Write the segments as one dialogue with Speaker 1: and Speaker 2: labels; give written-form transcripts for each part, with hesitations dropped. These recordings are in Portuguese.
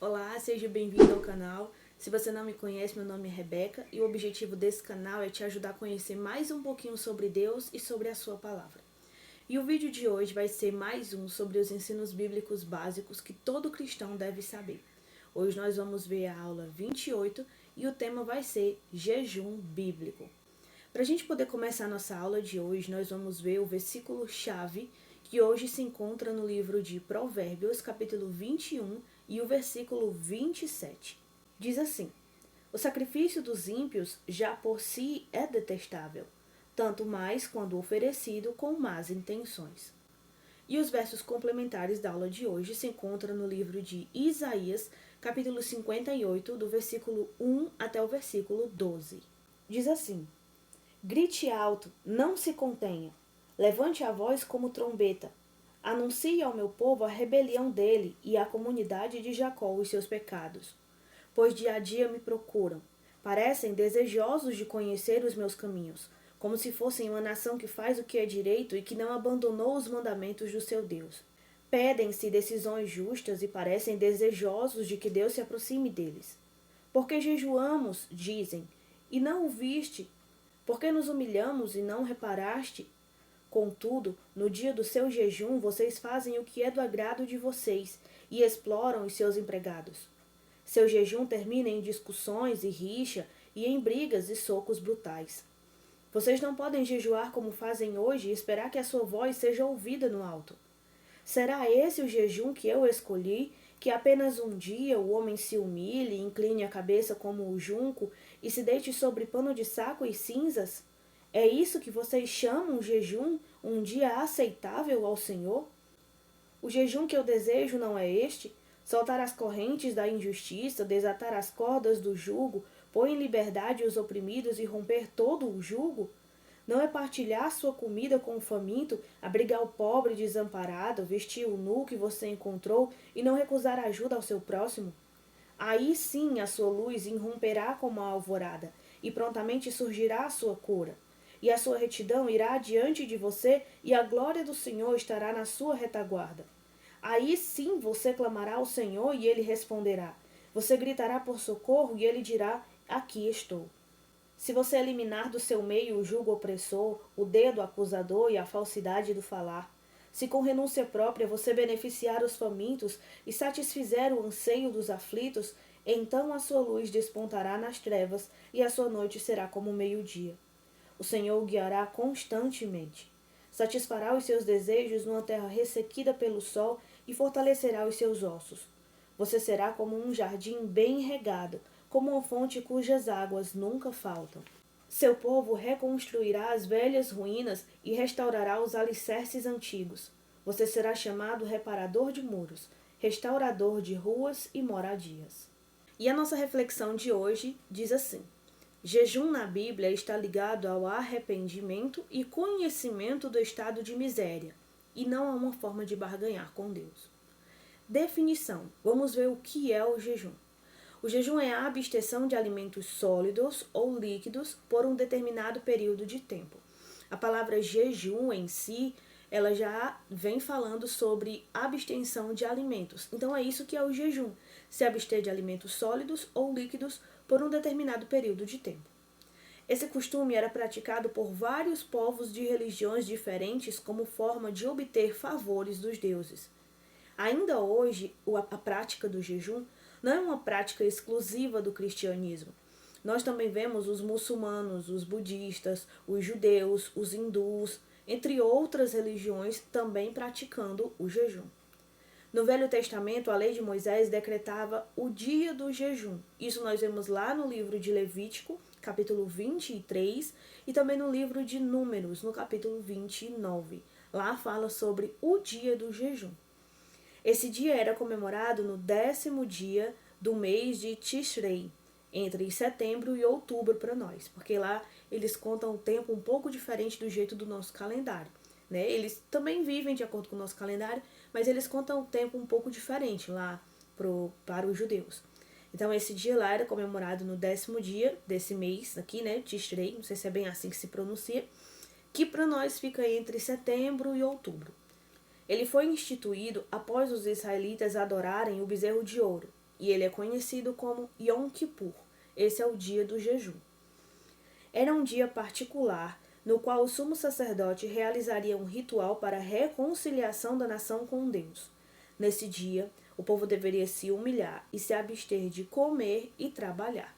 Speaker 1: Olá, seja bem-vindo ao canal. Se você não me conhece, meu nome é Rebeca e o objetivo desse canal é te ajudar a conhecer mais um pouquinho sobre Deus e sobre a sua palavra. E o vídeo de hoje vai ser mais um sobre os ensinos bíblicos básicos que todo cristão deve saber. Hoje nós vamos ver a aula 28 e o tema vai ser jejum bíblico. Para a gente poder começar a nossa aula de hoje, nós vamos ver o versículo-chave que hoje se encontra no livro de Provérbios, capítulo 21, e o versículo 27. Diz assim: O sacrifício dos ímpios já por si é detestável, tanto mais quando oferecido com más intenções. E os versos complementares da aula de hoje se encontram no livro de Isaías, capítulo 58, do versículo 1 até o versículo 12. Diz assim: Grite alto, não se contenha. Levante a voz como trombeta. Anuncie ao meu povo a rebelião dele e à comunidade de Jacó os seus pecados. Pois dia a dia me procuram. Parecem desejosos de conhecer os meus caminhos, como se fossem uma nação que faz o que é direito e que não abandonou os mandamentos do seu Deus. Pedem-se decisões justas e parecem desejosos de que Deus se aproxime deles. Porque jejuamos, dizem, e não o viste. Porque nos humilhamos e não reparaste? Contudo, no dia do seu jejum, vocês fazem o que é do agrado de vocês e exploram os seus empregados. Seu jejum termina em discussões e rixa e em brigas e socos brutais. Vocês não podem jejuar como fazem hoje e esperar que a sua voz seja ouvida no alto. Será esse o jejum que eu escolhi, que apenas um dia o homem se humilhe, incline a cabeça como o junco e se deite sobre pano de saco e cinzas? É isso que vocês chamam jejum, um dia aceitável ao Senhor? O jejum que eu desejo não é este? Soltar as correntes da injustiça, desatar as cordas do jugo, pôr em liberdade os oprimidos e romper todo o jugo? Não é partilhar sua comida com o faminto, abrigar o pobre desamparado, vestir o nu que você encontrou e não recusar ajuda ao seu próximo? Aí sim a sua luz irromperá como a alvorada, e prontamente surgirá a sua cura. E a sua retidão irá diante de você, e a glória do Senhor estará na sua retaguarda. Aí sim você clamará ao Senhor e ele responderá. Você gritará por socorro e ele dirá: Aqui estou. Se você eliminar do seu meio o jugo opressor, o dedo acusador e a falsidade do falar, se com renúncia própria você beneficiar os famintos e satisfizer o anseio dos aflitos, então a sua luz despontará nas trevas e a sua noite será como o meio-dia. O Senhor o guiará constantemente. Satisfará os seus desejos numa terra ressequida pelo sol e fortalecerá os seus ossos. Você será como um jardim bem regado, como uma fonte cujas águas nunca faltam. Seu povo reconstruirá as velhas ruínas e restaurará os alicerces antigos. Você será chamado reparador de muros, restaurador de ruas e moradias. E a nossa reflexão de hoje diz assim: jejum na Bíblia está ligado ao arrependimento e conhecimento do estado de miséria, e não a uma forma de barganhar com Deus. Definição: vamos ver o que é o jejum. O jejum é a abstenção de alimentos sólidos ou líquidos por um determinado período de tempo. A palavra jejum em si, ela já vem falando sobre abstenção de alimentos. Então é isso que é o jejum, se abster de alimentos sólidos ou líquidos por um determinado período de tempo. Esse costume era praticado por vários povos de religiões diferentes como forma de obter favores dos deuses. Ainda hoje, a prática do jejum não é uma prática exclusiva do cristianismo. Nós também vemos os muçulmanos, os budistas, os judeus, os hindus, entre outras religiões, também praticando o jejum. No Velho Testamento, a lei de Moisés decretava o dia do jejum. Isso nós vemos lá no livro de Levítico, capítulo 23, e também no livro de Números, no capítulo 29. Lá fala sobre o dia do jejum. Esse dia era comemorado no 10º dia do mês de Tishrei, entre setembro e outubro para nós, porque lá eles contam o tempo um pouco diferente do jeito do nosso calendário. Né? Eles também vivem de acordo com o nosso calendário, mas eles contam o tempo um pouco diferente lá para os judeus. Então esse dia lá era comemorado no 10º dia desse mês aqui, né, Tishrei, não sei se é bem assim que se pronuncia, que para nós fica entre setembro e outubro. Ele foi instituído após os israelitas adorarem o bezerro de ouro, e ele é conhecido como Yom Kippur. Esse é o dia do jejum. Era um dia particular no qual o sumo sacerdote realizaria um ritual para a reconciliação da nação com Deus. Nesse dia, o povo deveria se humilhar e se abster de comer e trabalhar.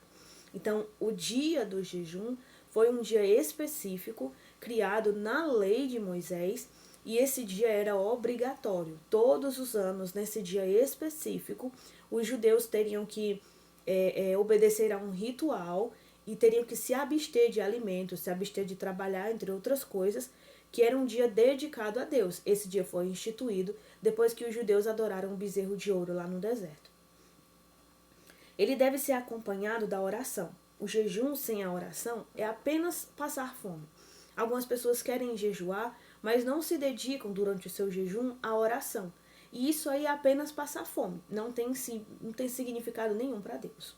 Speaker 1: Então, o dia do jejum foi um dia específico criado na lei de Moisés, e esse dia era obrigatório. Todos os anos, nesse dia específico, os judeus teriam que obedecer a um ritual e teriam que se abster de alimentos, se abster de trabalhar, entre outras coisas, que era um dia dedicado a Deus. Esse dia foi instituído depois que os judeus adoraram o bezerro de ouro lá no deserto. Ele deve ser acompanhado da oração. O jejum sem a oração é apenas passar fome. Algumas pessoas querem jejuar, mas não se dedicam durante o seu jejum à oração. E isso aí é apenas passar fome. Não tem significado nenhum para Deus.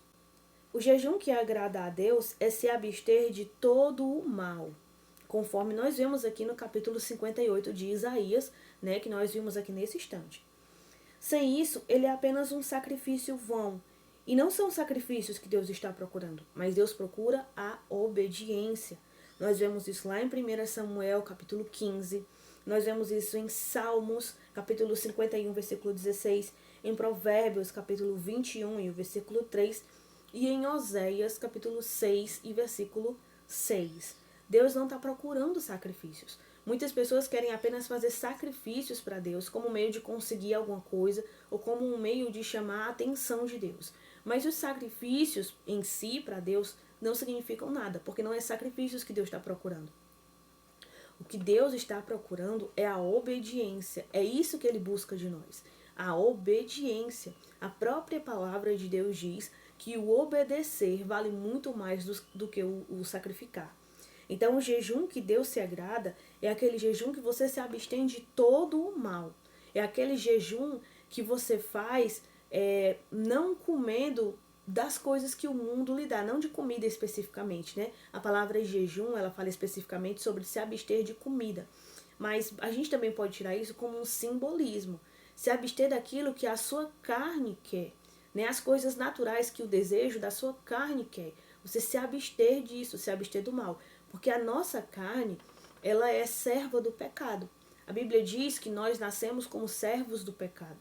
Speaker 1: O jejum que agrada a Deus é se abster de todo o mal, conforme nós vemos aqui no capítulo 58 de Isaías, né, que nós vimos aqui nesse instante. Sem isso, ele é apenas um sacrifício vão. E não são sacrifícios que Deus está procurando, mas Deus procura a obediência. Nós vemos isso lá em 1 Samuel, capítulo 15. Nós vemos isso em Salmos, capítulo 51, versículo 16. Em Provérbios, capítulo 21, e o versículo 3. E em Oséias, capítulo 6 e versículo 6. Deus não está procurando sacrifícios. Muitas pessoas querem apenas fazer sacrifícios para Deus como meio de conseguir alguma coisa ou como um meio de chamar a atenção de Deus. Mas os sacrifícios em si para Deus não significam nada, porque não é sacrifícios que Deus está procurando. O que Deus está procurando é a obediência. É isso que Ele busca de nós. A obediência. A própria palavra de Deus diz que o obedecer vale muito mais do que o sacrificar. Então, o jejum que Deus se agrada é aquele jejum que você se abstém de todo o mal. É aquele jejum que você faz não comendo das coisas que o mundo lhe dá, não de comida especificamente, né? A palavra jejum, ela fala especificamente sobre se abster de comida. Mas a gente também pode tirar isso como um simbolismo. Se abster daquilo que a sua carne quer, né? As coisas naturais que o desejo da sua carne quer. Você se abster disso, se abster do mal. Porque a nossa carne, ela é serva do pecado. A Bíblia diz que nós nascemos como servos do pecado.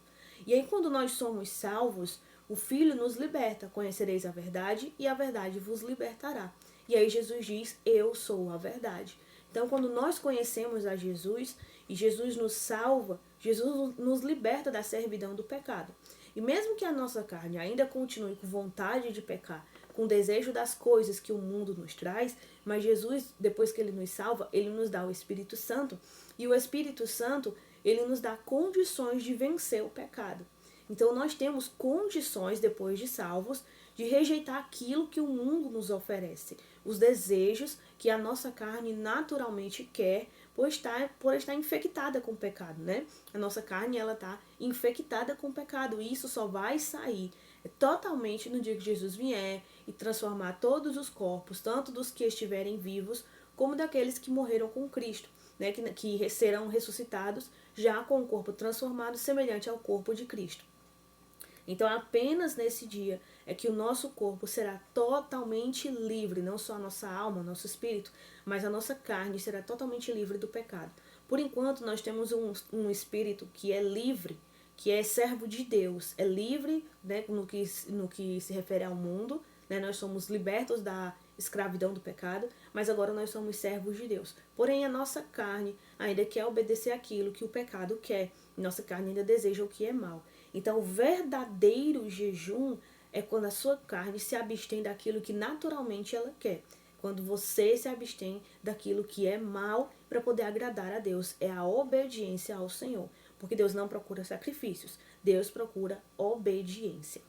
Speaker 1: E aí quando nós somos salvos, o Filho nos liberta. Conhecereis a verdade e a verdade vos libertará. E aí Jesus diz, eu sou a verdade. Então quando nós conhecemos a Jesus e Jesus nos salva, Jesus nos liberta da servidão do pecado. E mesmo que a nossa carne ainda continue com vontade de pecar, com desejo das coisas que o mundo nos traz, mas Jesus, depois que Ele nos salva, Ele nos dá o Espírito Santo. E o Espírito Santo, Ele nos dá condições de vencer o pecado. Então nós temos condições, depois de salvos, de rejeitar aquilo que o mundo nos oferece. Os desejos que a nossa carne naturalmente quer, por estar infectada com o pecado, né? A nossa carne, ela está infectada com o pecado. E isso só vai sair totalmente no dia que Jesus vier e transformar todos os corpos, tanto dos que estiverem vivos, como daqueles que morreram com Cristo, né? Que serão ressuscitados já com o corpo transformado, semelhante ao corpo de Cristo. Então, apenas nesse dia é que o nosso corpo será totalmente livre, não só a nossa alma, nosso espírito, mas a nossa carne será totalmente livre do pecado. Por enquanto, nós temos um espírito que é livre, que é servo de Deus, é livre, né, no que se refere ao mundo, né, nós somos libertos da escravidão do pecado, mas agora nós somos servos de Deus. Porém, a nossa carne ainda quer obedecer aquilo que o pecado quer, nossa carne ainda deseja o que é mal. Então, o verdadeiro jejum é quando a sua carne se abstém daquilo que naturalmente ela quer. Quando você se abstém daquilo que é mal para poder agradar a Deus. É a obediência ao Senhor. Porque Deus não procura sacrifícios. Deus procura obediência.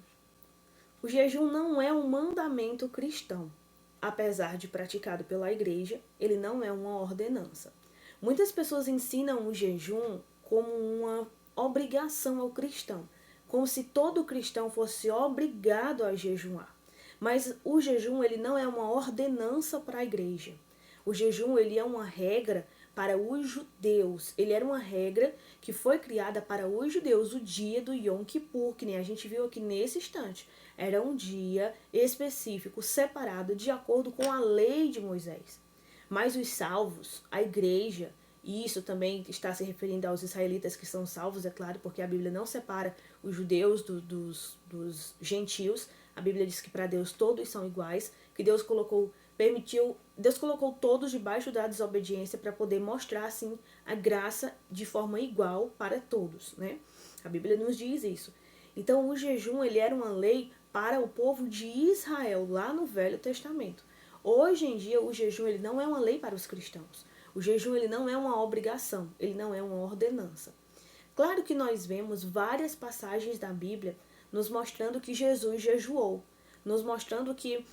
Speaker 1: O jejum não é um mandamento cristão. Apesar de praticado pela igreja, ele não é uma ordenança. Muitas pessoas ensinam o jejum como uma obrigação ao cristão, como se todo cristão fosse obrigado a jejuar. Mas o jejum, ele não é uma ordenança para a igreja. O jejum, ele é uma regra para os judeus. Ele era uma regra que foi criada para os judeus, o dia do Yom Kippur, que nem a gente viu aqui nesse instante. Era um dia específico, separado de acordo com a lei de Moisés. Mas os salvos, a igreja, e isso também está se referindo aos israelitas que são salvos, é claro, porque a Bíblia não separa os judeus dos gentios. A Bíblia diz que para Deus todos são iguais, que Deus colocou todos debaixo da desobediência para poder mostrar, assim, a graça de forma igual para todos, né? A Bíblia nos diz isso. Então, o jejum, ele era uma lei para o povo de Israel, lá no Velho Testamento. Hoje em dia, o jejum, ele não é uma lei para os cristãos. O jejum, ele não é uma obrigação, ele não é uma ordenança. Claro que nós vemos várias passagens da Bíblia nos mostrando que Jesus jejuou, nos mostrando que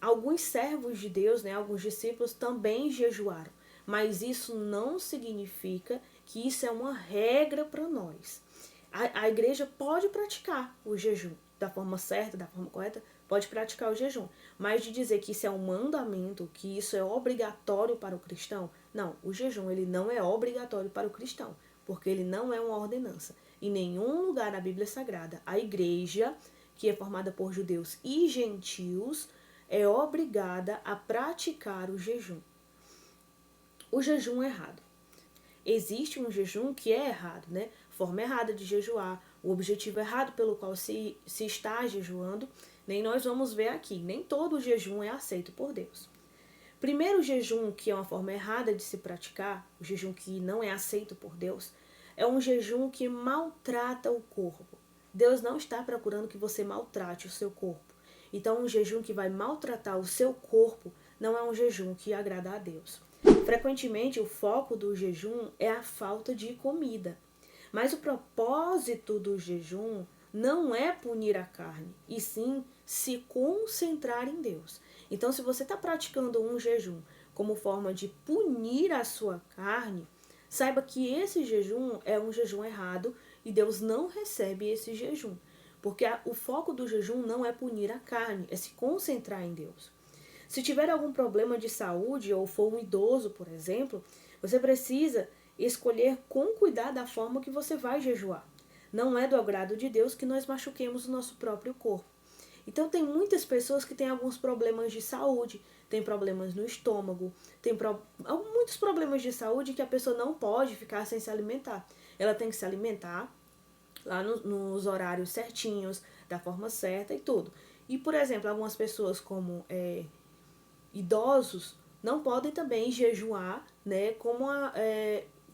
Speaker 1: alguns servos de Deus, né, alguns discípulos também jejuaram, mas isso não significa que isso é uma regra para nós. A igreja pode praticar o jejum da forma certa, da forma correta, pode praticar o jejum, mas de dizer que isso é um mandamento, que isso é obrigatório para o cristão, não, o jejum ele não é obrigatório para o cristão, porque ele não é uma ordenança. Em nenhum lugar na Bíblia Sagrada, a igreja, que é formada por judeus e gentios, é obrigada a praticar o jejum. O jejum é errado. Existe um jejum que é errado, né? Forma errada de jejuar, o objetivo errado pelo qual se está jejuando, nem nós vamos ver aqui. Nem todo jejum é aceito por Deus. Primeiro jejum, que é uma forma errada de se praticar, o jejum que não é aceito por Deus, é um jejum que maltrata o corpo. Deus não está procurando que você maltrate o seu corpo. Então, um jejum que vai maltratar o seu corpo não é um jejum que agrada a Deus. Frequentemente, o foco do jejum é a falta de comida. Mas o propósito do jejum não é punir a carne, e sim se concentrar em Deus. Então, se você está praticando um jejum como forma de punir a sua carne, saiba que esse jejum é um jejum errado e Deus não recebe esse jejum. Porque o foco do jejum não é punir a carne, é se concentrar em Deus. Se tiver algum problema de saúde ou for um idoso, por exemplo, você precisa escolher com cuidado a forma que você vai jejuar. Não é do agrado de Deus que nós machuquemos o nosso próprio corpo. Então tem muitas pessoas que têm alguns problemas de saúde, tem problemas no estômago, muitos problemas de saúde que a pessoa não pode ficar sem se alimentar. Ela tem que se alimentar lá nos horários certinhos, da forma certa e tudo. E, por exemplo, algumas pessoas como idosos não podem também jejuar, né,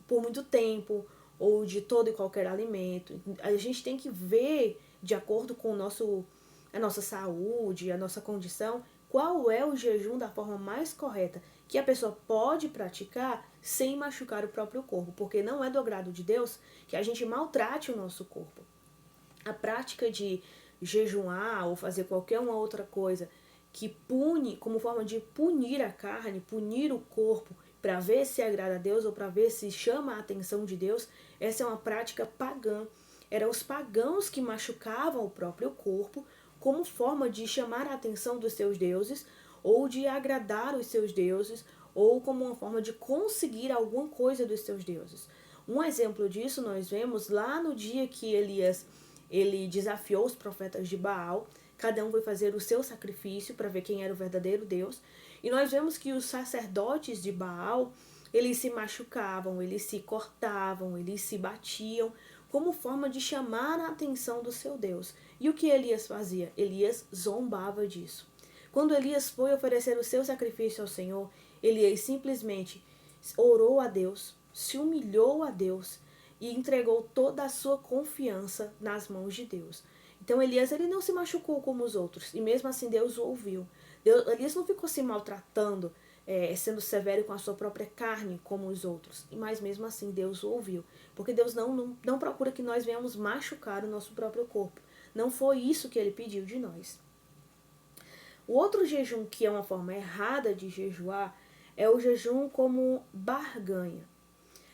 Speaker 1: por muito tempo ou de todo e qualquer alimento. A gente tem que ver, de acordo com a nossa saúde, a nossa condição, qual é o jejum da forma mais correta que a pessoa pode praticar sem machucar o próprio corpo, porque não é do agrado de Deus que a gente maltrate o nosso corpo. A prática de jejuar ou fazer qualquer uma outra coisa que pune, como forma de punir a carne, punir o corpo, para ver se agrada a Deus ou para ver se chama a atenção de Deus, essa é uma prática pagã. Eram os pagãos que machucavam o próprio corpo como forma de chamar a atenção dos seus deuses ou de agradar os seus deuses ou como uma forma de conseguir alguma coisa dos seus deuses. Um exemplo disso nós vemos lá no dia que Elias ele desafiou os profetas de Baal. Cada um foi fazer o seu sacrifício para ver quem era o verdadeiro Deus. E nós vemos que os sacerdotes de Baal, eles se machucavam, eles se cortavam, eles se batiam, como forma de chamar a atenção do seu Deus. E o que Elias fazia? Elias zombava disso. Quando Elias foi oferecer o seu sacrifício ao Senhor, Elias simplesmente orou a Deus, se humilhou a Deus e entregou toda a sua confiança nas mãos de Deus. Então Elias ele não se machucou como os outros, e mesmo assim Deus o ouviu. Elias não ficou se maltratando, sendo severo com a sua própria carne como os outros, mas mesmo assim Deus o ouviu. Porque Deus não procura que nós venhamos machucar o nosso próprio corpo. Não foi isso que ele pediu de nós. O outro jejum que é uma forma errada de jejuar é o jejum como barganha.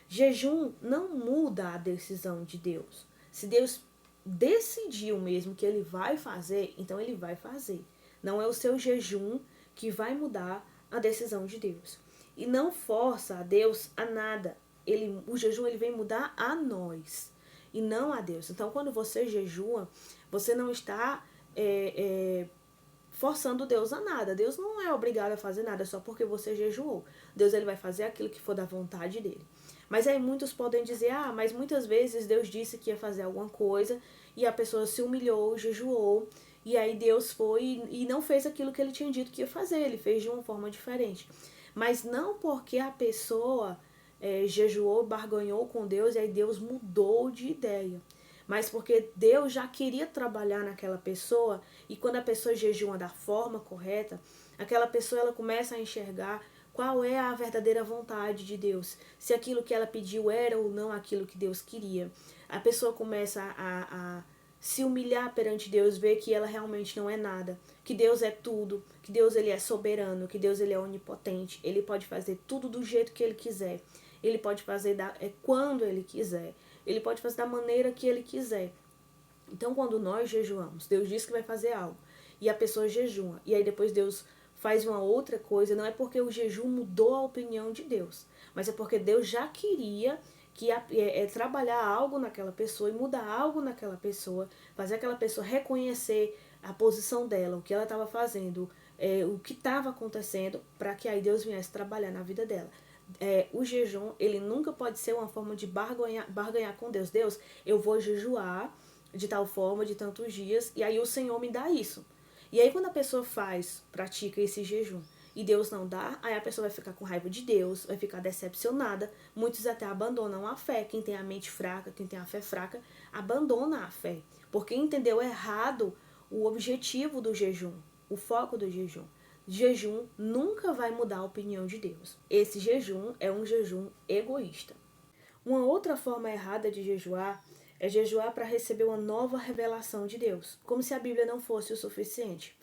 Speaker 1: Jejum não muda a decisão de Deus. Se Deus decidiu mesmo que ele vai fazer, então ele vai fazer. Não é o seu jejum que vai mudar a decisão de Deus. e não força a Deus a nada. O jejum ele vem mudar a nós e não a Deus. Então, quando você jejua, você não está forçando Deus a nada. Deus não é obrigado a fazer nada só porque você jejuou. Deus ele vai fazer aquilo que for da vontade dele. Mas aí muitos podem dizer, mas muitas vezes Deus disse que ia fazer alguma coisa e a pessoa se humilhou, jejuou, e aí Deus foi e não fez aquilo que ele tinha dito que ia fazer, ele fez de uma forma diferente. Mas não porque a pessoa jejuou, barganhou com Deus e aí Deus mudou de ideia. Mas porque Deus já queria trabalhar naquela pessoa e quando a pessoa jejua da forma correta, aquela pessoa ela começa a enxergar qual é a verdadeira vontade de Deus, se aquilo que ela pediu era ou não aquilo que Deus queria. A pessoa começa a se humilhar perante Deus, ver que ela realmente não é nada, que Deus é tudo, que Deus ele é soberano, que Deus ele é onipotente, ele pode fazer tudo do jeito que ele quiser, ele pode fazer quando ele quiser, ele pode fazer da maneira que ele quiser. Então, quando nós jejuamos, Deus diz que vai fazer algo e a pessoa jejua, e aí depois Deus faz uma outra coisa, não é porque o jejum mudou a opinião de Deus, mas é porque Deus já queria que trabalhar algo naquela pessoa e mudar algo naquela pessoa, fazer aquela pessoa reconhecer a posição dela, o que ela estava fazendo, o que estava acontecendo, para que aí Deus viesse trabalhar na vida dela. O jejum, ele nunca pode ser uma forma de barganhar com Deus. Deus, eu vou jejuar de tal forma, de tantos dias, e aí o Senhor me dá isso. E aí quando a pessoa pratica esse jejum, e Deus não dá, aí a pessoa vai ficar com raiva de Deus, vai ficar decepcionada. Muitos até abandonam a fé. Quem tem a mente fraca, quem tem a fé fraca, abandona a fé. Porque entendeu errado o objetivo do jejum, o foco do jejum. Jejum nunca vai mudar a opinião de Deus. Esse jejum é um jejum egoísta. Uma outra forma errada de jejuar é jejuar para receber uma nova revelação de Deus, como se a Bíblia não fosse o suficiente.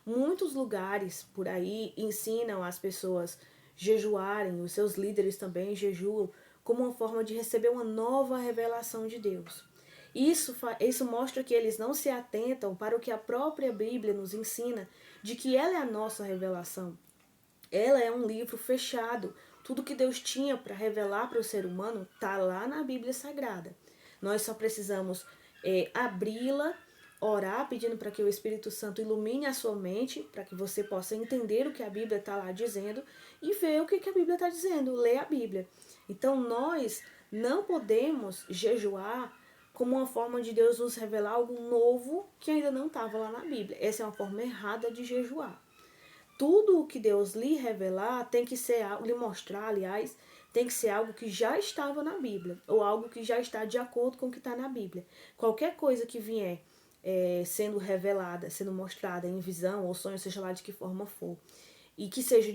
Speaker 1: Muitos lugares por aí ensinam as pessoas jejuarem, os seus líderes também jejuam, como uma forma de receber uma nova revelação de Deus. Isso mostra que eles não se atentam para o que a própria Bíblia nos ensina, de que ela é a nossa revelação. Ela é um livro fechado. Tudo que Deus tinha para revelar para o ser humano está lá na Bíblia Sagrada. Nós só precisamos abri-la, orar, pedindo para que o Espírito Santo ilumine a sua mente, para que você possa entender o que a Bíblia está lá dizendo e ver o que a Bíblia está dizendo, ler a Bíblia. Então nós não podemos jejuar como uma forma de Deus nos revelar algo novo que ainda não estava lá na Bíblia. Essa é uma forma errada de jejuar. Tudo o que Deus lhe revelar tem que ser, lhe mostrar, aliás, tem que ser algo que já estava na Bíblia, ou algo que já está de acordo com o que está na Bíblia. Qualquer coisa que vier sendo revelada, sendo mostrada em visão ou sonho, seja lá de que forma for, e que seja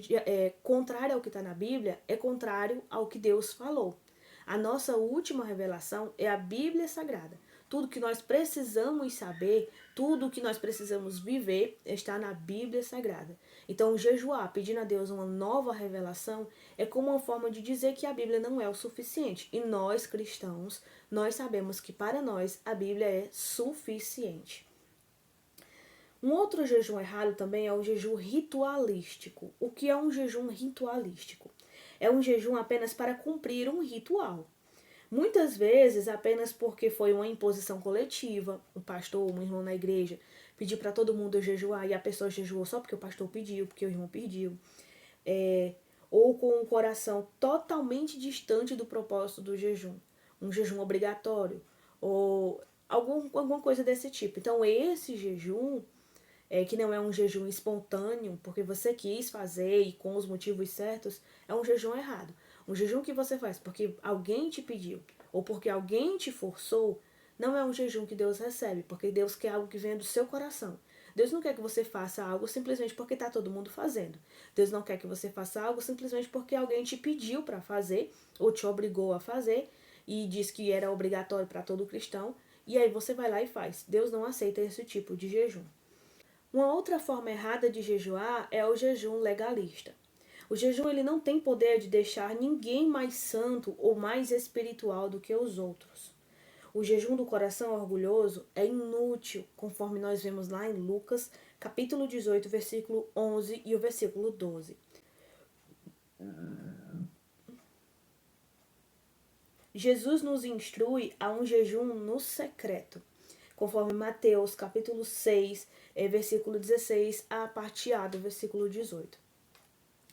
Speaker 1: contrário ao que está na Bíblia, é contrário ao que Deus falou. A nossa última revelação é a Bíblia Sagrada. Tudo que nós precisamos saber, tudo que nós precisamos viver está na Bíblia Sagrada. Então, jejuar, pedindo a Deus uma nova revelação, é como uma forma de dizer que a Bíblia não é o suficiente. E nós, cristãos, nós sabemos que para nós a Bíblia é suficiente. Um outro jejum errado também é o jejum ritualístico. O que é um jejum ritualístico? É um jejum apenas para cumprir um ritual. Muitas vezes apenas porque foi uma imposição coletiva, um pastor, um irmão na igreja pediu para todo mundo jejuar e a pessoa jejuou só porque o pastor pediu, porque o irmão pediu. Ou com um coração totalmente distante do propósito do jejum. Um jejum obrigatório ou alguma coisa desse tipo. Então esse jejum que não é um jejum espontâneo, porque você quis fazer e com os motivos certos, é um jejum errado. Um jejum que você faz porque alguém te pediu ou porque alguém te forçou, não é um jejum que Deus recebe, porque Deus quer algo que venha do seu coração. Deus não quer que você faça algo simplesmente porque está todo mundo fazendo. Deus não quer que você faça algo simplesmente porque alguém te pediu para fazer ou te obrigou a fazer e disse que era obrigatório para todo cristão, e aí você vai lá e faz. Deus não aceita esse tipo de jejum. Uma outra forma errada de jejuar é o jejum legalista. O jejum ele não tem poder de deixar ninguém mais santo ou mais espiritual do que os outros. O jejum do coração orgulhoso é inútil, conforme nós vemos lá em Lucas, capítulo 18, versículo 11 e o versículo 12. Jesus nos instrui a um jejum no secreto, conforme Mateus capítulo 6, versículo 16, a parte A do versículo 18.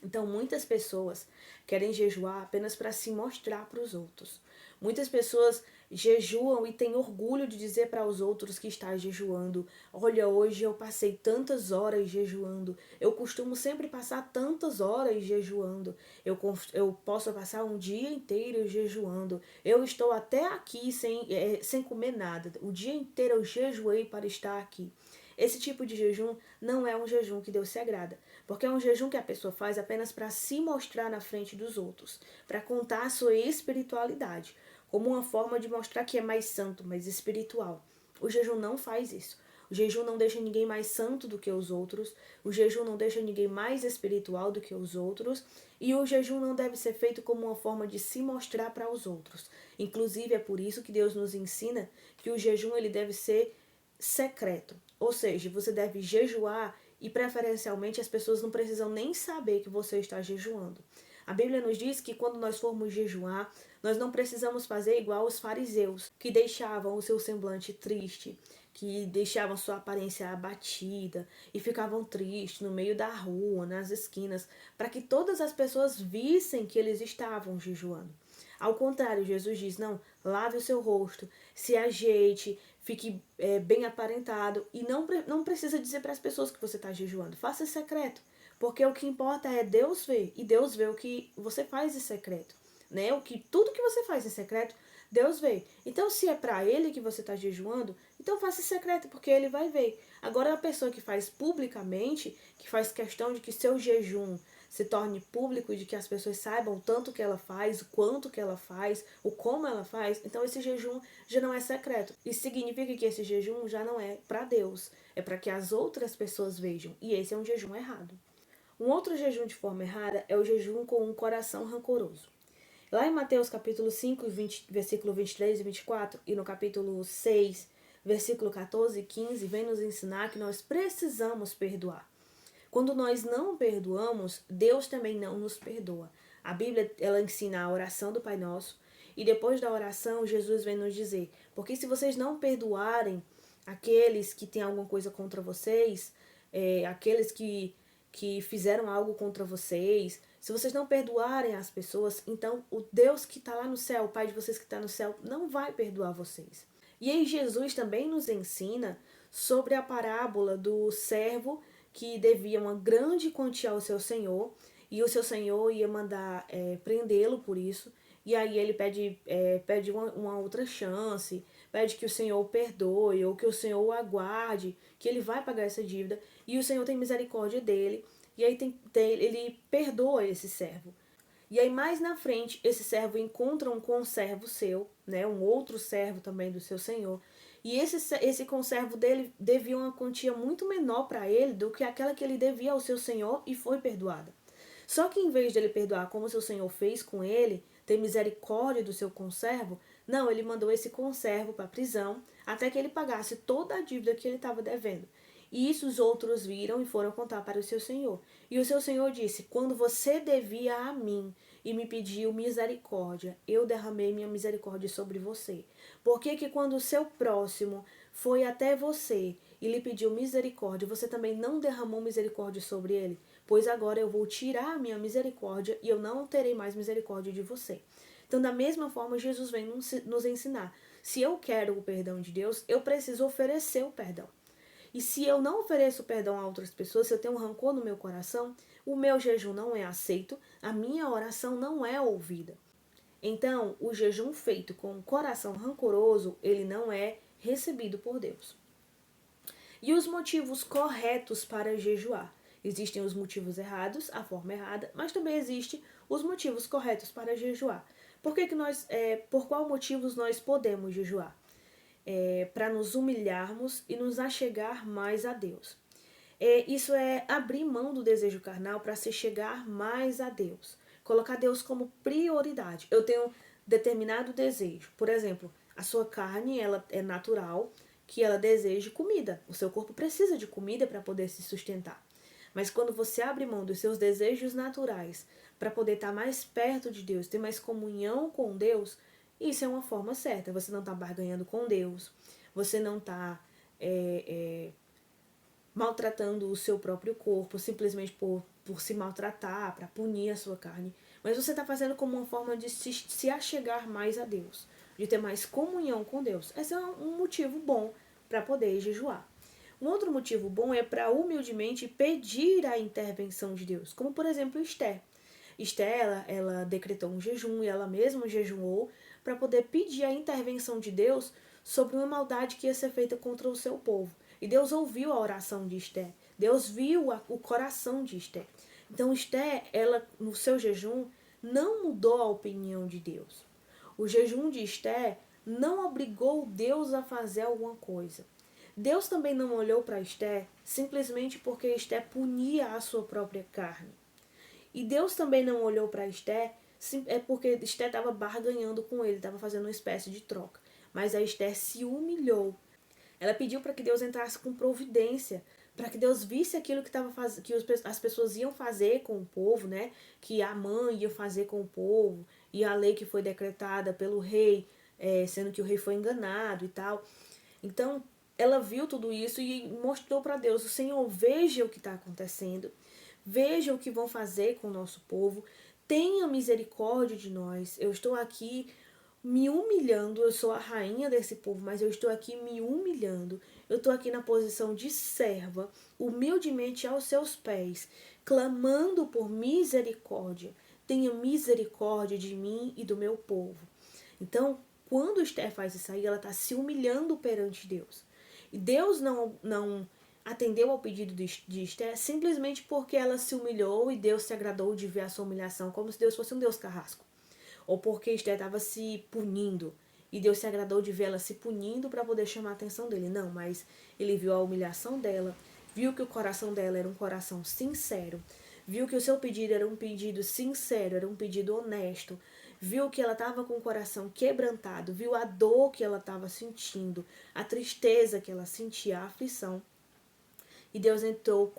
Speaker 1: Então, muitas pessoas querem jejuar apenas para se mostrar para os outros. Muitas pessoas jejuam e têm orgulho de dizer para os outros que está jejuando. Olha, hoje eu passei tantas horas jejuando. Eu costumo sempre passar tantas horas jejuando. Eu posso passar um dia inteiro jejuando. Eu estou até aqui sem comer nada. O dia inteiro eu jejuei para estar aqui. Esse tipo de jejum não é um jejum que Deus se agrada, porque é um jejum que a pessoa faz apenas para se mostrar na frente dos outros, para contar a sua espiritualidade, como uma forma de mostrar que é mais santo, mais espiritual. O jejum não faz isso. O jejum não deixa ninguém mais santo do que os outros, o jejum não deixa ninguém mais espiritual do que os outros, e o jejum não deve ser feito como uma forma de se mostrar para os outros. Inclusive, é por isso que Deus nos ensina que o jejum ele deve ser secreto. Ou seja, você deve jejuar e preferencialmente as pessoas não precisam nem saber que você está jejuando. A Bíblia nos diz que quando nós formos jejuar, nós não precisamos fazer igual os fariseus, que deixavam o seu semblante triste, que deixavam sua aparência abatida e ficavam tristes no meio da rua, nas esquinas, para que todas as pessoas vissem que eles estavam jejuando. Ao contrário, Jesus diz, não, lave o seu rosto, se ajeite, fique bem aparentado e não precisa dizer para as pessoas que você está jejuando. Faça secreto, porque o que importa é Deus ver e Deus vê o que você faz em secreto, né? Tudo que você faz em secreto, Deus vê. Então, se é para Ele que você está jejuando, então faça em secreto, porque Ele vai ver. Agora, a pessoa que faz publicamente, que faz questão de que seu jejum se torne público, de que as pessoas saibam o tanto que ela faz, o quanto que ela faz, o como ela faz, então esse jejum já não é secreto. Isso significa que esse jejum já não é para Deus, é para que as outras pessoas vejam, e esse é um jejum errado. Um outro jejum de forma errada é o jejum com um coração rancoroso. Lá em Mateus capítulo 5, versículo 23 e 24, e no capítulo 6, versículo 14 e 15, vem nos ensinar que nós precisamos perdoar. Quando nós não perdoamos, Deus também não nos perdoa. A Bíblia, ela ensina a oração do Pai Nosso, e depois da oração, Jesus vem nos dizer, porque se vocês não perdoarem aqueles que têm alguma coisa contra vocês, aqueles que fizeram algo contra vocês, se vocês não perdoarem as pessoas, então o Deus que está lá no céu, o Pai de vocês que está no céu, não vai perdoar vocês. E aí Jesus também nos ensina sobre a parábola do servo que devia uma grande quantia ao seu senhor, e o seu senhor ia mandar prendê-lo por isso, e aí ele pede uma outra chance, pede que o Senhor o perdoe, ou que o Senhor o aguarde, que ele vai pagar essa dívida, e o Senhor tem misericórdia dele, e aí ele perdoa esse servo. E aí mais na frente, esse servo encontra um conservo seu, né, um outro servo também do seu senhor, e esse conservo dele devia uma quantia muito menor para ele do que aquela que ele devia ao seu senhor e foi perdoada. Só que em vez dele perdoar como o seu senhor fez com ele, ter misericórdia do seu conservo, não, ele mandou esse conservo para a prisão até que ele pagasse toda a dívida que ele estava devendo. E isso os outros viram e foram contar para o seu senhor. E o seu senhor disse, quando você devia a mim e me pediu misericórdia, eu derramei minha misericórdia sobre você. Por que quando o seu próximo foi até você e lhe pediu misericórdia, você também não derramou misericórdia sobre ele? Pois agora eu vou tirar a minha misericórdia e eu não terei mais misericórdia de você. Então, da mesma forma, Jesus vem nos ensinar. Se eu quero o perdão de Deus, eu preciso oferecer o perdão. E se eu não ofereço perdão a outras pessoas, se eu tenho um rancor no meu coração, o meu jejum não é aceito, a minha oração não é ouvida. Então, o jejum feito com um coração rancoroso, ele não é recebido por Deus. E os motivos corretos para jejuar? Existem os motivos errados, a forma errada, mas também existem os motivos corretos para jejuar. Por qual motivos nós podemos jejuar? Para nos humilharmos e nos achegar mais a Deus. Isso é abrir mão do desejo carnal para se chegar mais a Deus. Colocar Deus como prioridade. Eu tenho determinado desejo. Por exemplo, a sua carne ela é natural que ela deseje comida. O seu corpo precisa de comida para poder se sustentar. Mas quando você abre mão dos seus desejos naturais para poder estar mais perto de Deus, ter mais comunhão com Deus, Isso é uma forma certa. Você não está barganhando com Deus. Você não está maltratando o seu próprio corpo simplesmente por se maltratar, para punir a sua carne. Mas você está fazendo como uma forma de se achegar mais a Deus, de ter mais comunhão com Deus. Esse é um motivo bom para poder jejuar. Um outro motivo bom é para humildemente pedir a intervenção de Deus, como por exemplo Esther. Esther, ela decretou um jejum e ela mesma jejuou para poder pedir a intervenção de Deus sobre uma maldade que ia ser feita contra o seu povo. E Deus ouviu a oração de Esther. Deus viu o coração de Esther. Então Esther, ela no seu jejum, não mudou a opinião de Deus. O jejum de Esther não obrigou Deus a fazer alguma coisa. Deus também não olhou para Esther simplesmente porque Esther punia a sua própria carne. E Deus também não olhou para Esther porque Esther estava barganhando com ele, estava fazendo uma espécie de troca. Mas a Esther se humilhou. Ela pediu para que Deus entrasse com providência, para que Deus visse aquilo que as pessoas iam fazer com o povo, né? Que a mãe ia fazer com o povo, e a lei que foi decretada pelo rei, sendo que o rei foi enganado e tal. Então, ela viu tudo isso e mostrou para Deus: o Senhor, veja o que está acontecendo, veja o que vão fazer com o nosso povo, tenha misericórdia de nós. Eu estou aqui me humilhando, eu sou a rainha desse povo, mas eu estou aqui me humilhando. Eu estou aqui na posição de serva, humildemente aos seus pés, clamando por misericórdia. Tenha misericórdia de mim e do meu povo. Então, quando Esther faz isso aí, ela está se humilhando perante Deus. E Deus não atendeu ao pedido de Esther simplesmente porque ela se humilhou e Deus se agradou de ver a sua humilhação, como se Deus fosse um Deus carrasco. Ou porque Esther estava se punindo e Deus se agradou de ver ela se punindo para poder chamar a atenção dele. Não, mas ele viu a humilhação dela, viu que o coração dela era um coração sincero, viu que o seu pedido era um pedido sincero, era um pedido honesto, viu que ela estava com o coração quebrantado, viu a dor que ela estava sentindo, a tristeza que ela sentia, a aflição. E Deus entrou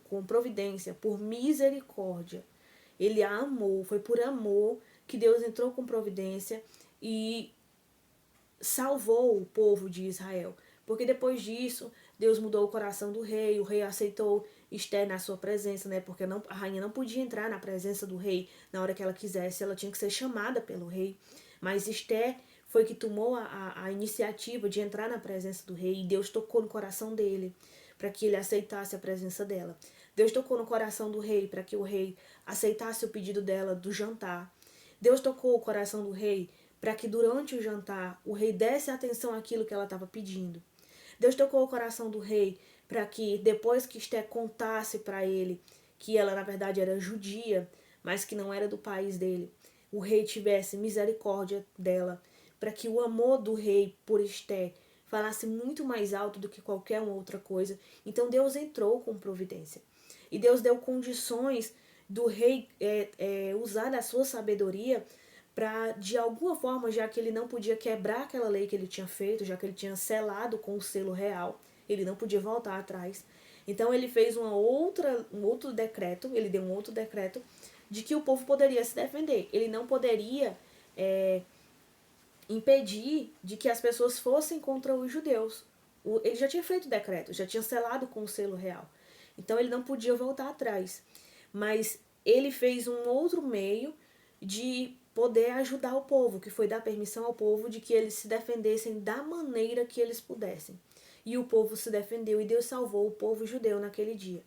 Speaker 1: com providência, por misericórdia. Ele a amou, foi por amor que Deus entrou com providência e salvou o povo de Israel. Porque depois disso, Deus mudou o coração do rei, o rei aceitou Esther na sua presença, né? Porque a rainha não podia entrar na presença do rei na hora que ela quisesse, ela tinha que ser chamada pelo rei. Mas Esther foi que tomou a iniciativa de entrar na presença do rei e Deus tocou no coração dele para que ele aceitasse a presença dela. Deus tocou no coração do rei para que o rei aceitasse o pedido dela do jantar. Deus tocou o coração do rei para que durante o jantar o rei desse atenção àquilo que ela estava pedindo. Deus tocou o coração do rei para que depois que Esther contasse para ele que ela na verdade era judia, mas que não era do país dele, o rei tivesse misericórdia dela, para que o amor do rei por Esther falasse muito mais alto do que qualquer outra coisa. Então Deus entrou com providência. E Deus deu condições do rei usar da sua sabedoria para, de alguma forma, já que ele não podia quebrar aquela lei que ele tinha feito, já que ele tinha selado com o selo real, ele não podia voltar atrás. Então ele fez um outro decreto, ele deu um outro decreto de que o povo poderia se defender. Ele não poderia impedir de que as pessoas fossem contra os judeus. Ele já tinha feito o decreto, já tinha selado com o selo real. Então ele não podia voltar atrás. Mas ele fez um outro meio de poder ajudar o povo, que foi dar permissão ao povo de que eles se defendessem da maneira que eles pudessem. E o povo se defendeu e Deus salvou o povo judeu naquele dia.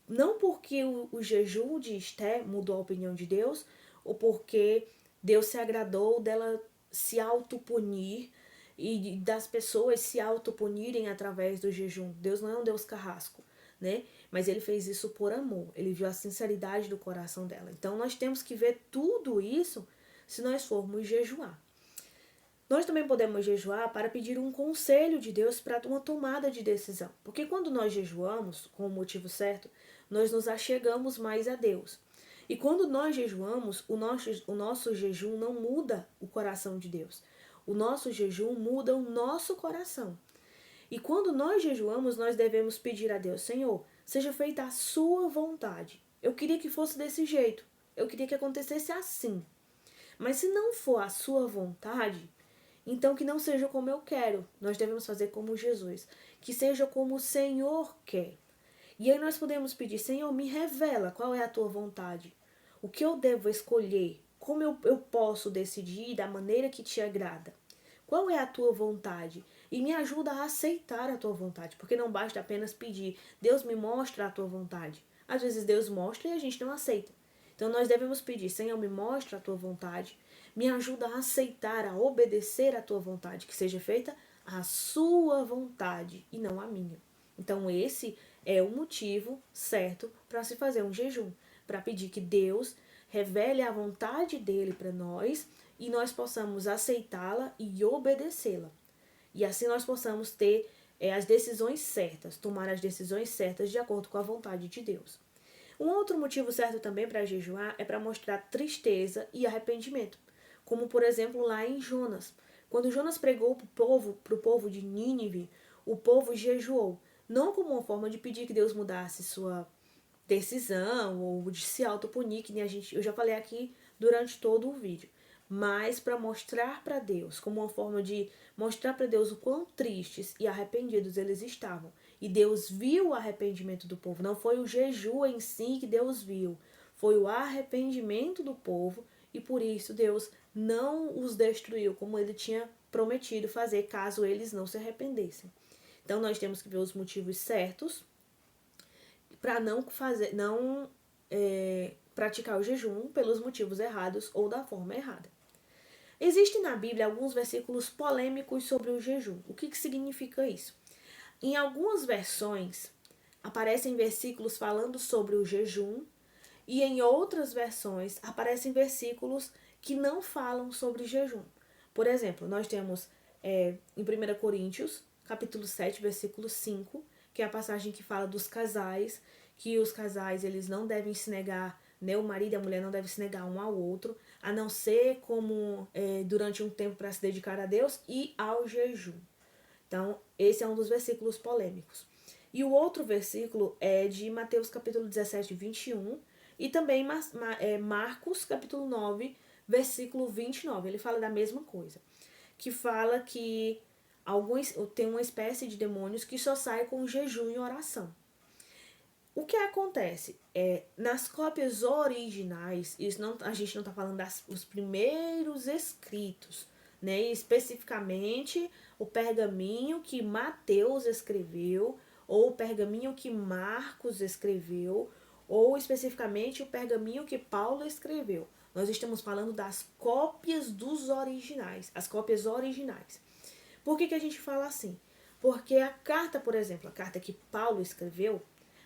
Speaker 1: Não porque o jejum de Esther mudou a opinião de Deus, ou porque Deus se agradou dela se autopunir e das pessoas se autopunirem através do jejum. Deus não é um Deus carrasco, né? Mas ele fez isso por amor. Ele viu a sinceridade do coração dela. Então nós temos que ver tudo isso se nós formos jejuar. Nós também podemos jejuar para pedir um conselho de Deus para uma tomada de decisão. Porque quando nós jejuamos, com o motivo certo, nós nos achegamos mais a Deus. E quando nós jejuamos, o nosso jejum não muda o coração de Deus. O nosso jejum muda o nosso coração. E quando nós jejuamos, nós devemos pedir a Deus: Senhor, seja feita a sua vontade. Eu queria que fosse desse jeito. Eu queria que acontecesse assim. Mas se não for a sua vontade, então que não seja como eu quero. Nós devemos fazer como Jesus. Que seja como o Senhor quer. E aí nós podemos pedir, Senhor, me revela qual é a tua vontade. O que eu devo escolher? Como eu posso decidir da maneira que te agrada? Qual é a tua vontade? E me ajuda a aceitar a tua vontade. Porque não basta apenas pedir, Deus me mostra a tua vontade. Às vezes Deus mostra e a gente não aceita. Então nós devemos pedir, Senhor, me mostra a tua vontade. Me ajuda a aceitar, a obedecer a tua vontade. Que seja feita a sua vontade e não a minha. Então esse é o motivo certo para se fazer um jejum. Para pedir que Deus revele a vontade dele para nós e nós possamos aceitá-la e obedecê-la. E assim nós possamos ter as decisões certas, tomar as decisões certas de acordo com a vontade de Deus. Um outro motivo certo também para jejuar é para mostrar tristeza e arrependimento. Como, por exemplo, lá em Jonas. Quando Jonas pregou para o povo de Nínive, o povo jejuou. Não como uma forma de pedir que Deus mudasse sua decisão ou de se autopunir, que nem eu já falei aqui durante todo o vídeo. Mas para mostrar para Deus, como uma forma de mostrar para Deus o quão tristes e arrependidos eles estavam. E Deus viu o arrependimento do povo. Não foi o jejum em si que Deus viu. Foi o arrependimento do povo. E por isso Deus não os destruiu como ele tinha prometido fazer caso eles não se arrependessem. Então nós temos que ver os motivos certos para não praticar o jejum pelos motivos errados ou da forma errada. Existem na Bíblia alguns versículos polêmicos sobre o jejum. O que significa isso? Em algumas versões aparecem versículos falando sobre o jejum e em outras versões aparecem versículos que não falam sobre jejum. Por exemplo, nós temos em 1 Coríntios, capítulo 7, versículo 5, que é a passagem que fala dos casais, que os casais eles não devem se negar, né? O marido e a mulher não devem se negar um ao outro, a não ser como durante um tempo para se dedicar a Deus e ao jejum. Então, esse é um dos versículos polêmicos. E o outro versículo é de Mateus capítulo 17, 21, e também Marcos capítulo 9, versículo 29. Ele fala da mesma coisa, que fala que tem uma espécie de demônios que só sai com jejum e oração. O que acontece? Nas cópias originais, a gente não está falando dos primeiros escritos, né? Especificamente o pergaminho que Mateus escreveu, ou o pergaminho que Marcos escreveu, ou especificamente o pergaminho que Paulo escreveu. Nós estamos falando das cópias dos originais, as cópias originais. Por que a gente fala assim? Porque a carta, por exemplo, a carta que Paulo escreveu,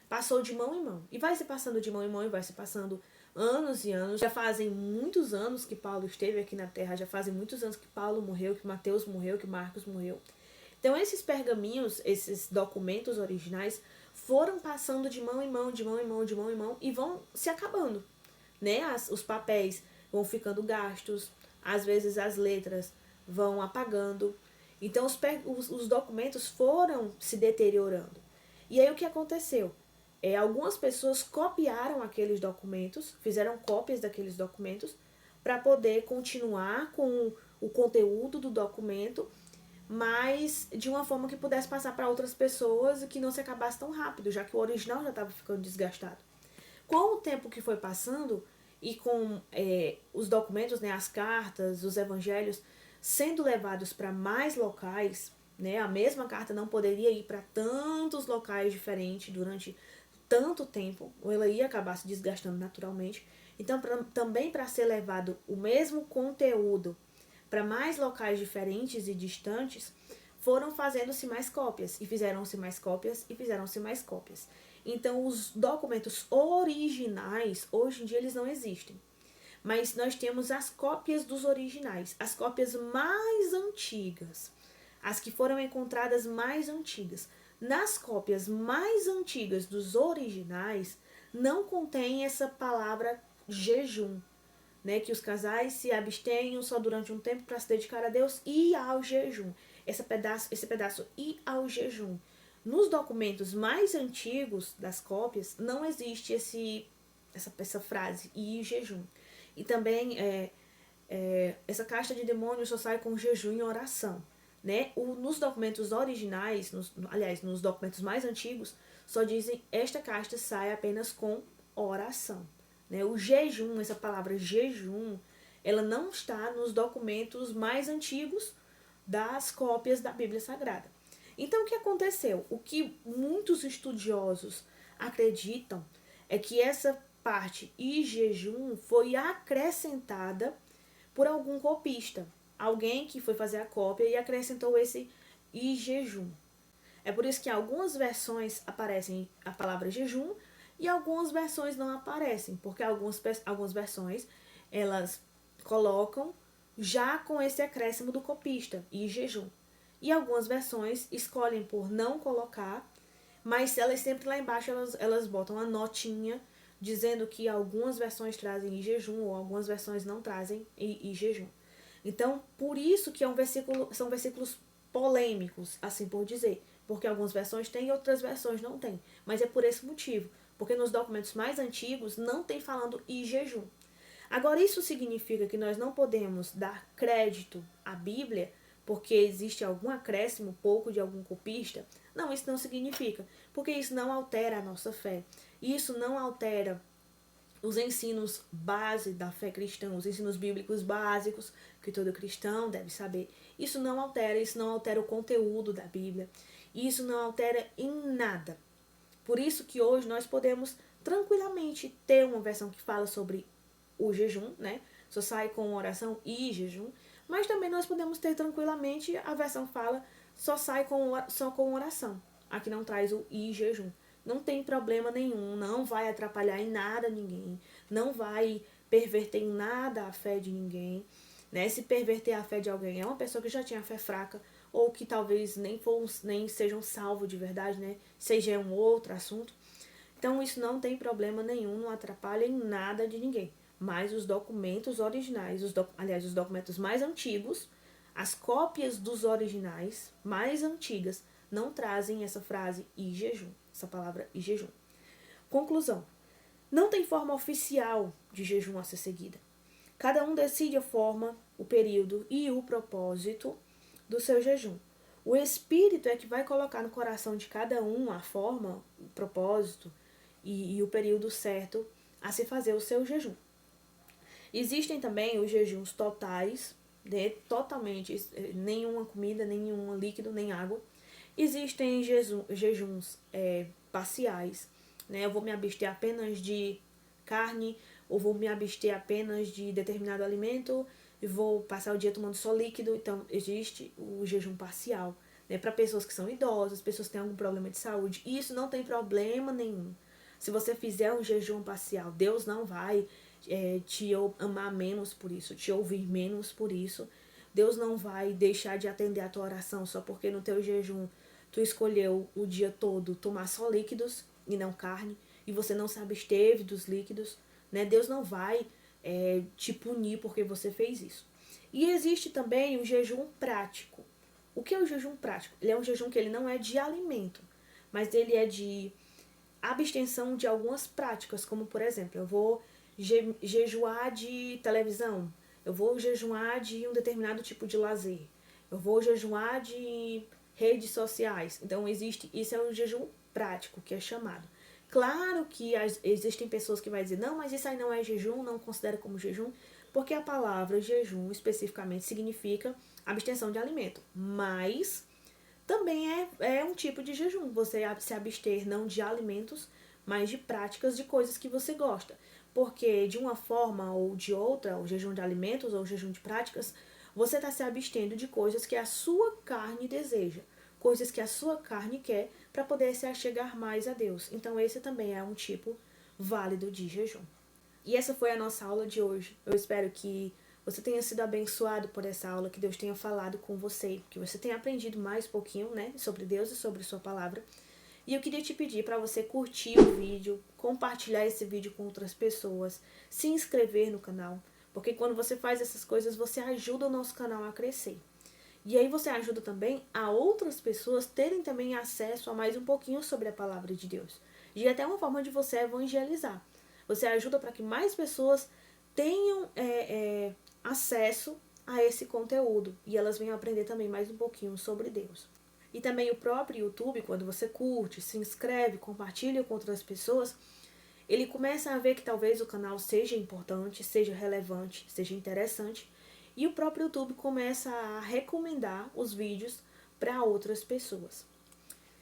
Speaker 1: passou de mão em mão. E vai se passando de mão em mão e vai se passando anos e anos. Já fazem muitos anos que Paulo esteve aqui na Terra. Já fazem muitos anos que Paulo morreu, que Mateus morreu, que Marcos morreu. Então esses pergaminhos, esses documentos originais foram passando de mão em mão, de mão em mão, de mão em mão e vão se acabando, né? Os papéis vão ficando gastos, às vezes as letras vão apagando. Então os documentos foram se deteriorando. E aí o que aconteceu? Algumas pessoas copiaram aqueles documentos, fizeram cópias daqueles documentos para poder continuar com o conteúdo do documento, mas de uma forma que pudesse passar para outras pessoas e que não se acabasse tão rápido, já que o original já estava ficando desgastado. Com o tempo que foi passando e com os documentos, né, as cartas, os evangelhos sendo levados para mais locais, né, a mesma carta não poderia ir para tantos locais diferentes durante tanto tempo, ou ela ia acabar se desgastando naturalmente. Então, também para ser levado o mesmo conteúdo para mais locais diferentes e distantes, foram fazendo-se mais cópias, e fizeram-se mais cópias, e fizeram-se mais cópias. Então, os documentos originais, hoje em dia, eles não existem. Mas nós temos as cópias dos originais, as cópias mais antigas, as que foram encontradas mais antigas. Nas cópias mais antigas dos originais, não contém essa palavra jejum, né? Que os casais se abstenham só durante um tempo para se dedicar a Deus e ao jejum. Esse pedaço e ao jejum. Nos documentos mais antigos das cópias, não existe essa frase, e jejum. E também essa casta de demônios só sai com jejum e oração, né? Nos documentos originais, nos documentos mais antigos, só dizem esta casta sai apenas com oração, né? O jejum, essa palavra jejum, ela não está nos documentos mais antigos das cópias da Bíblia Sagrada. Então, o que aconteceu? O que muitos estudiosos acreditam é que essa parte e jejum foi acrescentada por algum copista. Alguém que foi fazer a cópia e acrescentou esse e jejum. É por isso que em algumas versões aparecem a palavra jejum e algumas versões não aparecem, porque algumas versões elas colocam já com esse acréscimo do copista e jejum. E algumas versões escolhem por não colocar, mas elas sempre lá embaixo elas botam a notinha dizendo que algumas versões trazem em jejum ou algumas versões não trazem em jejum. Então, por isso que são versículos polêmicos, assim por dizer, porque algumas versões têm e outras versões não têm. Mas é por esse motivo, porque nos documentos mais antigos não tem falando em jejum. Agora, isso significa que nós não podemos dar crédito à Bíblia porque existe algum acréscimo, pouco de algum copista? Não, isso não significa, porque isso não altera a nossa fé. Isso não altera os ensinos base da fé cristã, os ensinos bíblicos básicos que todo cristão deve saber. Isso não altera o conteúdo da Bíblia. Isso não altera em nada. Por isso que hoje nós podemos tranquilamente ter uma versão que fala sobre o jejum, né? Só sai com oração e jejum. Mas também nós podemos ter tranquilamente a versão que fala só com oração. Aqui não traz o e jejum. Não tem problema nenhum, não vai atrapalhar em nada ninguém, não vai perverter em nada a fé de ninguém, né? Se perverter a fé de alguém é uma pessoa que já tinha fé fraca ou que talvez nem sejam salvos de verdade, né? Seja um outro assunto. Então isso não tem problema nenhum, não atrapalha em nada de ninguém. Mas os documentos originais, os documentos mais antigos, as cópias dos originais mais antigas, não trazem essa frase e jejum, essa palavra e jejum. Conclusão. Não tem forma oficial de jejum a ser seguida. Cada um decide a forma, o período e o propósito do seu jejum. O Espírito é que vai colocar no coração de cada um a forma, o propósito e o período certo a se fazer o seu jejum. Existem também os jejuns totais, né, totalmente, nenhuma comida, nenhum líquido, nem água. Existem jejuns parciais, né? Eu vou me abster apenas de carne, ou vou me abster apenas de determinado alimento, e vou passar o dia tomando só líquido. Então, existe o jejum parcial, né? Para pessoas que são idosas, pessoas que têm algum problema de saúde. E isso não tem problema nenhum. Se você fizer um jejum parcial, Deus não vai te amar menos por isso, te ouvir menos por isso. Deus não vai deixar de atender a tua oração só porque no teu jejum tu escolheu o dia todo tomar só líquidos e não carne, e você não se absteve dos líquidos, né? Deus não vai te punir porque você fez isso. E existe também o jejum prático. O que é o jejum prático? Ele é um jejum que ele não é de alimento, mas ele é de abstenção de algumas práticas, como por exemplo, eu vou jejuar de televisão, eu vou jejuar de um determinado tipo de lazer, eu vou jejuar de redes sociais. Então isso é um jejum prático que é chamado. Claro que existem pessoas que vão dizer, não, mas isso aí não é jejum, não considera como jejum, porque a palavra jejum especificamente significa abstenção de alimento, mas também é um tipo de jejum, você se abster não de alimentos, mas de práticas de coisas que você gosta. Porque de uma forma ou de outra, o jejum de alimentos ou o jejum de práticas, você está se abstendo de coisas que a sua carne deseja, coisas que a sua carne quer para poder se achegar mais a Deus. Então esse também é um tipo válido de jejum. E essa foi a nossa aula de hoje. Eu espero que você tenha sido abençoado por essa aula, que Deus tenha falado com você, que você tenha aprendido mais um pouquinho, né, sobre Deus e sobre sua palavra. E eu queria te pedir para você curtir o vídeo, compartilhar esse vídeo com outras pessoas, se inscrever no canal, porque quando você faz essas coisas, você ajuda o nosso canal a crescer. E aí você ajuda também a outras pessoas terem também acesso a mais um pouquinho sobre a palavra de Deus. E até uma forma de você evangelizar. Você ajuda para que mais pessoas tenham acesso a esse conteúdo e elas venham aprender também mais um pouquinho sobre Deus. E também o próprio YouTube, quando você curte, se inscreve, compartilha com outras pessoas, ele começa a ver que talvez o canal seja importante, seja relevante, seja interessante, e o próprio YouTube começa a recomendar os vídeos para outras pessoas.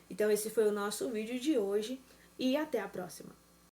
Speaker 1: Então esse foi o nosso vídeo de hoje e até a próxima.